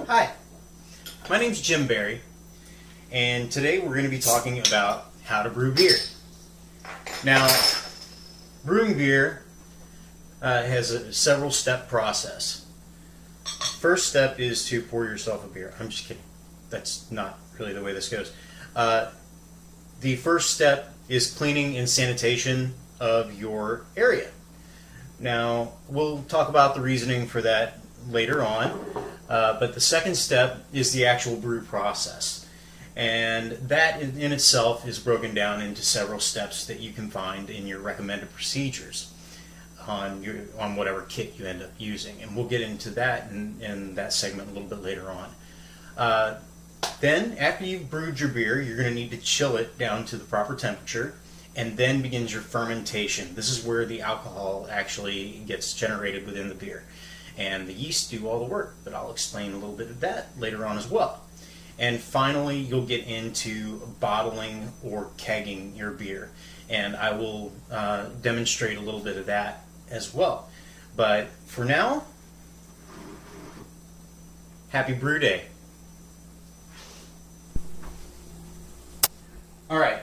Hi, my name's Jim Barry, and today we're going to be talking about how to brew beer. Now, brewing beer has a several step process. First step is to pour yourself a beer. I'm just kidding. That's not really the way this goes. The first step is cleaning and sanitation of your area. Now, we'll talk about the reasoning for that later on, but the second step is the actual brew process. And that in itself is broken down into several steps that you can find in your recommended procedures on whatever kit you end up using. And we'll get into that in that segment a little bit later on. Then, after you've brewed your beer, you're going to need to chill it down to the proper temperature, and then begins your fermentation. This is where the alcohol actually gets generated within the beer. And the yeast do all the work, but I'll explain a little bit of that later on as well. And finally, you'll get into bottling or kegging your beer. And I will demonstrate a little bit of that as well. But for now, happy brew day. All right,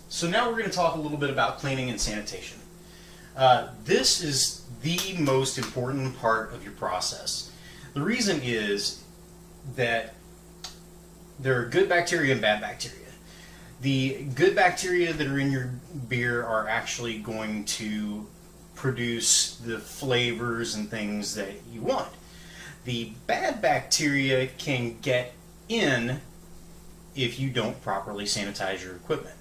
so now we're going to talk a little bit about cleaning and sanitation. This is the most important part of your process. The reason is that there are good bacteria and bad bacteria. The good bacteria that are in your beer are actually going to produce the flavors and things that you want. The bad bacteria can get in if you don't properly sanitize your equipment.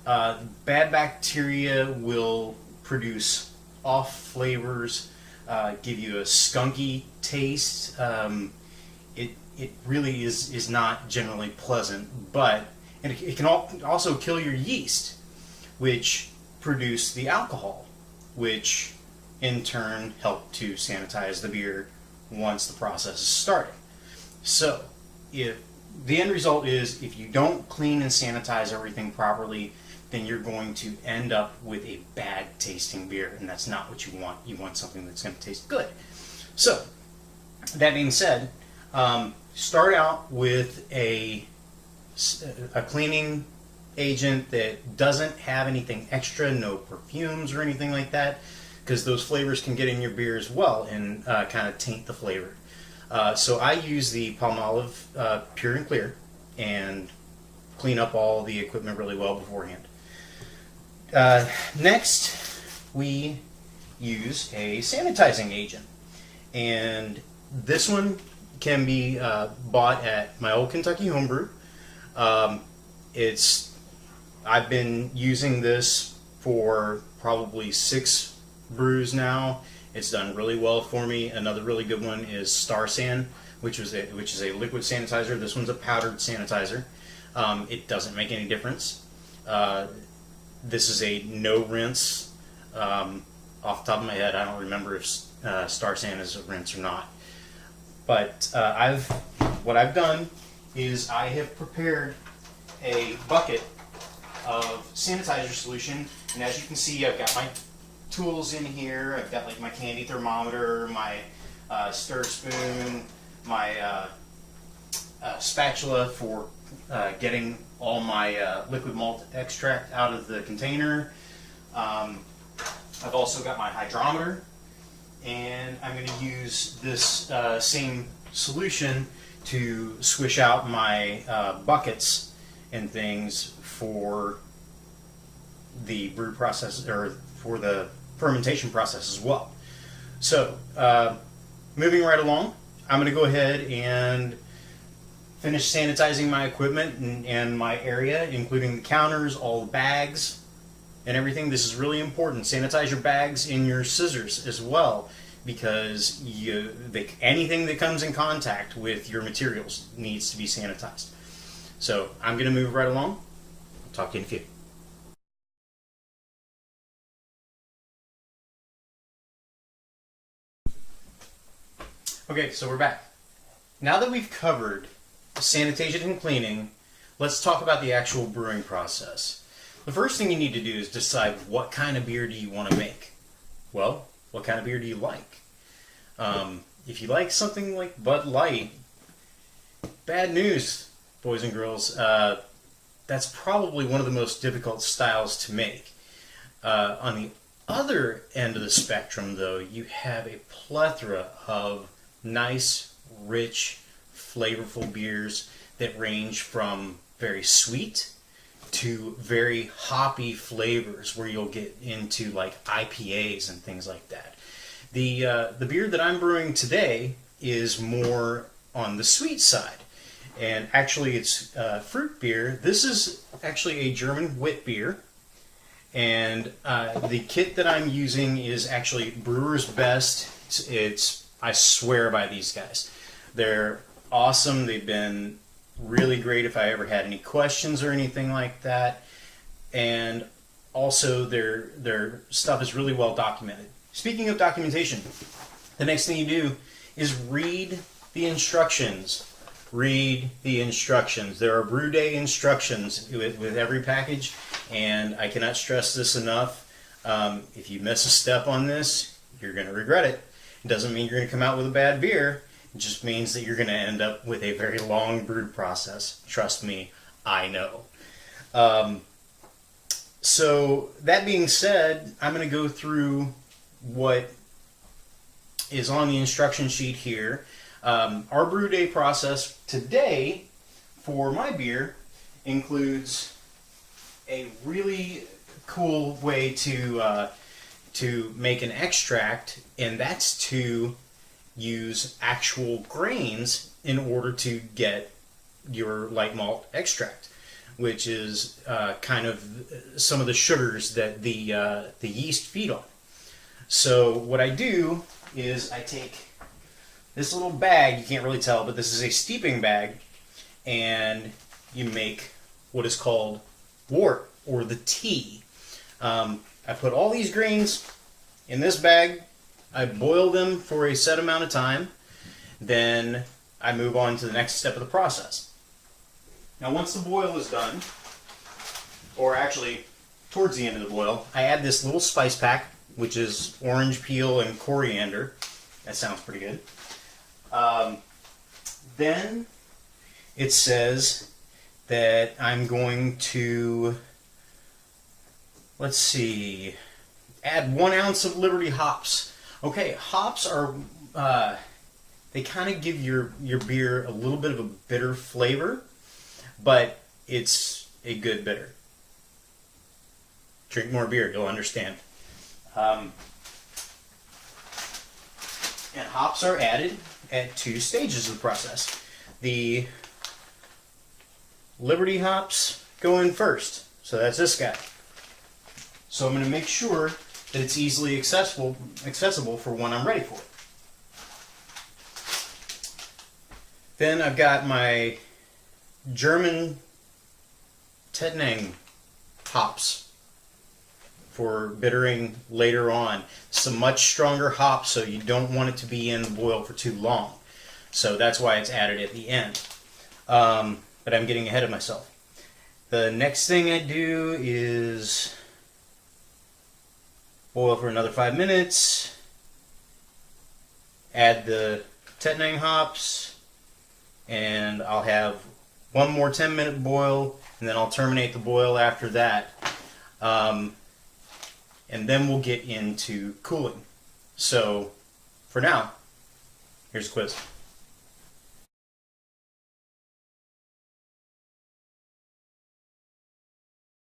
Bad bacteria will produce off flavors, give you a skunky taste. It really is not generally pleasant, and it can also kill your yeast, which produce the alcohol, which in turn help to sanitize the beer once the process is started. So, if the end result is if you don't clean and sanitize everything properly, then you're going to end up with a bad tasting beer, and that's not what you want. You want something that's going to taste good. So, that being said, start out with a cleaning agent that doesn't have anything extra, no perfumes or anything like that, because those flavors can get in your beer as well and kind of taint the flavor. So I use the Palmolive Pure and Clear and clean up all the equipment really well beforehand. Next, we use a sanitizing agent, and this one can be bought at my old Kentucky Homebrew. I've been using this for probably 6 brews now. It's done really well for me. Another really good one is Star San, which is a liquid sanitizer. This one's a powdered sanitizer. It doesn't make any difference. This is a no rinse. Off the top of my head, I don't remember if Star San is a rinse or not. But what I've done is I have prepared a bucket of sanitizer solution, and as you can see, I've got my tools in here. I've got like my candy thermometer, my stir spoon, my spatula for getting all my liquid malt extract out of the container. I've also got my hydrometer, and I'm going to use this same solution to swish out my buckets and things for the brew process, or for the fermentation process as well. So, moving right along, I'm going to go ahead and finish sanitizing my equipment and my area, including the counters, all the bags, and everything. This is really important. Sanitize your bags and your scissors as well, because anything that comes in contact with your materials needs to be sanitized. So I'm going to move right along. I'll talk to you in a few. Okay, so we're back. Now that we've covered sanitation and cleaning, let's talk about the actual brewing process. The first thing you need to do is decide what kind of beer do you want to make. Well, what kind of beer do you like? If you like something like Bud Light, bad news, boys and girls. That's probably one of the most difficult styles to make. On the other end of the spectrum, though, you have a plethora of nice, rich, flavorful beers that range from very sweet to very hoppy flavors, where you'll get into like IPAs and things like that. The beer that I'm brewing today is more on the sweet side, and actually it's fruit beer. This is actually a German wit beer, and the kit that I'm using is actually Brewer's Best. I swear by these guys. They're awesome. They've been really great if I ever had any questions or anything like that. And also their stuff is really well documented. Speaking of documentation, the next thing you do is read the instructions. Read the instructions. There are brew day instructions with every package, and I cannot stress this enough. If you miss a step on this, you're going to regret it. It doesn't mean you're going to come out with a bad beer. It just means that you're going to end up with a very long brew process. Trust me, I know. So that being said, I'm going to go through what is on the instruction sheet here. Our brew day process today for my beer includes a really cool way to make an extract, and that's to use actual grains in order to get your light malt extract, which is kind of some of the sugars that the yeast feed on. So what I do is I take this little bag, you can't really tell, but this is a steeping bag, and you make what is called wort, or the tea. I put all these grains in this bag, I boil them for a set amount of time, then I move on to the next step of the process. Now once the boil is done, or actually towards the end of the boil, I add this little spice pack, which is orange peel and coriander. That sounds pretty good. Then it says that I'm going to, let's see, add 1 ounce of Liberty hops. Okay, hops are, they kind of give your beer a little bit of a bitter flavor, but it's a good bitter. Drink more beer, you'll understand. And hops are added at 2 stages of the process. The Liberty hops go in first, so that's this guy. So I'm going to make sure that it's easily accessible for when I'm ready for it. Then I've got my German Tettnang hops for bittering later on. Some much stronger hops, so you don't want it to be in the boil for too long. So that's why it's added at the end. But I'm getting ahead of myself. The next thing I do is boil for another 5 minutes, add the Tettnang hops, and I'll have one more 10-minute boil, and then I'll terminate the boil after that. And then we'll get into cooling. So, for now, here's a quiz.